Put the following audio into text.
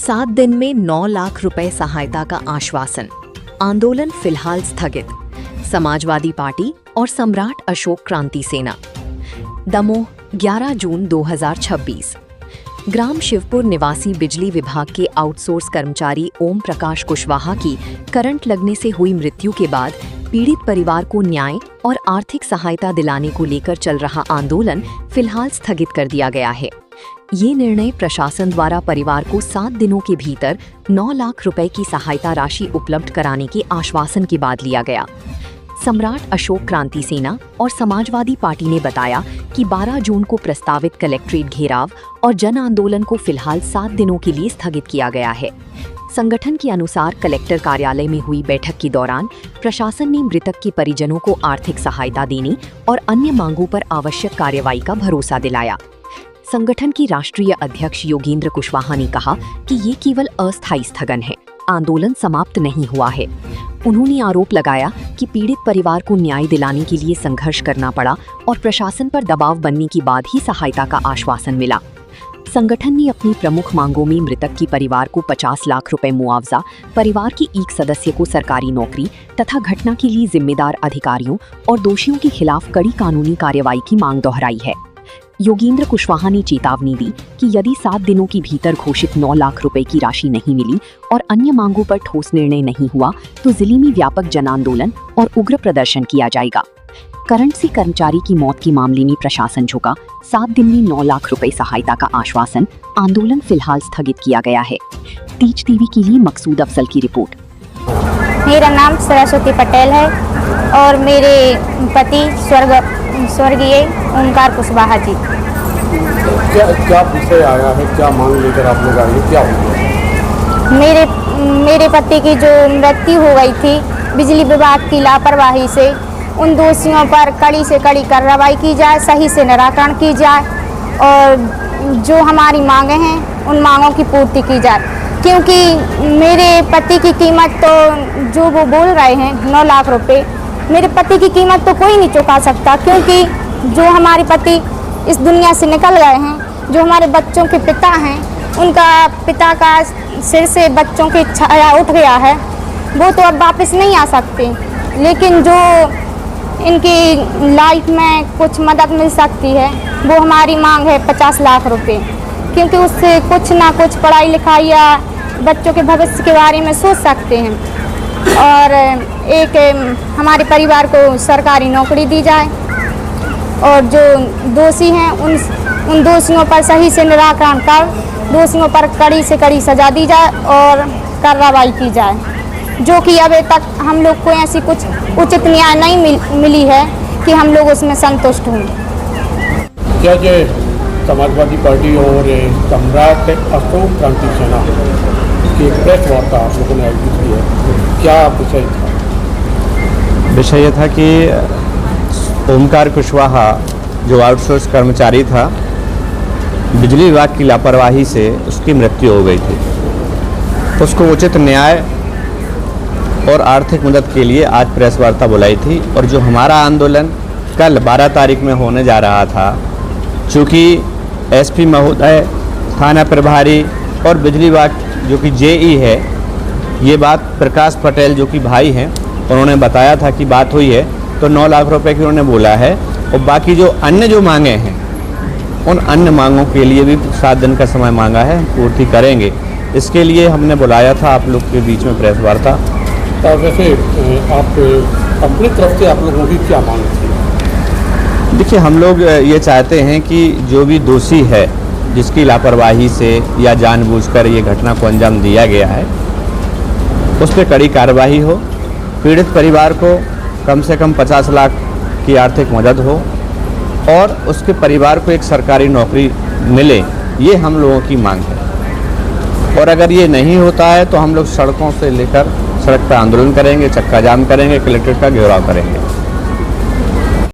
7 दिन में 9 लाख रुपए सहायता का आश्वासन। आंदोलन फिलहाल स्थगित। समाजवादी पार्टी और सम्राट अशोक क्रांति सेना। दमोह 11 जून 2026। ग्राम शिवपुर निवासी बिजली विभाग के आउटसोर्स कर्मचारी ओम प्रकाश कुशवाहा की करंट लगने से हुई मृत्यु के बाद पीड़ित परिवार को न्याय और आर्थिक सहायता दिलाने को लेकर चल रहा आंदोलन फिलहाल स्थगित कर दिया गया है। ये निर्णय प्रशासन द्वारा परिवार को 7 दिनों के भीतर 9 लाख रुपए की सहायता राशि उपलब्ध कराने के आश्वासन के बाद लिया गया। सम्राट अशोक क्रांति सेना और समाजवादी पार्टी ने बताया कि 12 जून को प्रस्तावित कलेक्ट्रेट घेराव और जन आंदोलन को फिलहाल 7 दिनों के लिए स्थगित किया गया है। संगठन के अनुसार कलेक्टर कार्यालय में हुई बैठक के दौरान प्रशासन ने मृतक के परिजनों को आर्थिक सहायता देने और अन्य मांगों पर आवश्यक कार्रवाई का भरोसा दिलाया। संगठन की राष्ट्रीय अध्यक्ष योगेंद्र कुशवाहा ने कहा कि ये केवल अस्थायी स्थगन है, आंदोलन समाप्त नहीं हुआ है। उन्होंने आरोप लगाया कि पीड़ित परिवार को न्याय दिलाने के लिए संघर्ष करना पड़ा और प्रशासन पर दबाव बनने के बाद ही सहायता का आश्वासन मिला। संगठन ने अपनी प्रमुख मांगों में मृतक के परिवार को 50 लाख रुपए मुआवजा, परिवार के एक सदस्य को सरकारी नौकरी तथा घटना के लिए जिम्मेदार अधिकारियों और दोषियों के खिलाफ कड़ी कानूनी कार्रवाई की मांग दोहराई है। योगेंद्र कुशवाहा ने चेतावनी दी कि यदि 7 दिनों के भीतर घोषित 9 लाख रुपए की राशि नहीं मिली और अन्य मांगों पर ठोस निर्णय नहीं हुआ तो जिले में व्यापक जन आंदोलन और उग्र प्रदर्शन किया जाएगा। करंट से कर्मचारी की मौत के मामले में प्रशासन झुका, 7 दिन में 9 लाख रुपए सहायता का आश्वासन, आंदोलन फिलहाल स्थगित किया गया है। तीज टीवी के लिए मकसूद अफजल की रिपोर्ट। मेरा नाम सरस्वती पटेल है और मेरे पति स्वर्गीय ओमकार कुशवाहा जी। क्या विषय आया है, क्या मांग लेकर आप लोग आए, क्या हुआ? मेरे पति की जो मृत्यु हो गई थी बिजली विभाग की लापरवाही से, उन दोषियों पर कड़ी से कड़ी कार्रवाई की जाए, सही से निराकरण की जाए और जो हमारी मांगे हैं उन मांगों की पूर्ति की जाए। क्योंकि मेरे पति की कीमत तो जो वो बोल रहे हैं 9 लाख रुपए, मेरे पति की कीमत तो कोई नहीं चुका सकता। क्योंकि जो हमारे पति इस दुनिया से निकल गए हैं, जो हमारे बच्चों के पिता हैं, उनका पिता का सिर से बच्चों की छाया उठ गया है, वो तो अब वापस नहीं आ सकते। लेकिन जो इनकी लाइफ में कुछ मदद मिल सकती है वो हमारी मांग है 50 लाख रुपए। क्योंकि उससे कुछ ना कुछ पढ़ाई लिखाई या बच्चों के भविष्य के बारे में सोच सकते हैं और एक हमारे परिवार को सरकारी नौकरी दी जाए और जो दोषी हैं उन दोषियों पर सही से निराकरण कर दोषियों पर कड़ी से कड़ी सजा दी जाए और कार्रवाई की जाए, जो कि अभी तक हम लोग को ऐसी कुछ उचित न्याय नहीं मिली है कि हम लोग उसमें संतुष्ट हों। क्या जो समाजवादी पार्टी और सम्राट अशोक क्रांति सेना की एक प्रेस वार्ता आप लोगों ने आयोजित की है, क्या विषय था? विषय यह था कि ओमकार कुशवाहा जो आउटसोर्स कर्मचारी था, बिजली विभाग की लापरवाही से उसकी मृत्यु हो गई थी, तो उसको उचित न्याय और आर्थिक मदद के लिए आज प्रेस वार्ता बुलाई थी। और जो हमारा आंदोलन कल 12 तारीख में होने जा रहा था, चूँकि एसपी महोदय, थाना प्रभारी और बिजली विभाग जो कि जेई है, ये बात प्रकाश पटेल जो कि भाई हैं उन्होंने बताया था कि बात हुई है, तो 9 लाख रुपए की उन्होंने बोला है। और बाकी जो अन्य मांगे हैं उन अन्य मांगों के लिए भी 7 दिन का समय मांगा है, पूर्ति करेंगे। इसके लिए हमने बुलाया था आप लोग के बीच में प्रेस वार्ता। तो वैसे आप अपनी तरफ से आप लोगों की क्या मांग थी? देखिए, हम लोग ये चाहते हैं कि जो भी दोषी है, जिसकी लापरवाही से या जानबूझकर ये घटना को अंजाम दिया गया है, उस पर कड़ी कार्रवाई हो। पीड़ित परिवार को कम से कम 50 लाख की आर्थिक मदद हो और उसके परिवार को एक सरकारी नौकरी मिले, ये हम लोगों की मांग है। और अगर ये नहीं होता है तो हम लोग सड़कों से लेकर सड़क पर आंदोलन करेंगे, चक्का जाम करेंगे, कलेक्ट्रेट का घेराव करेंगे।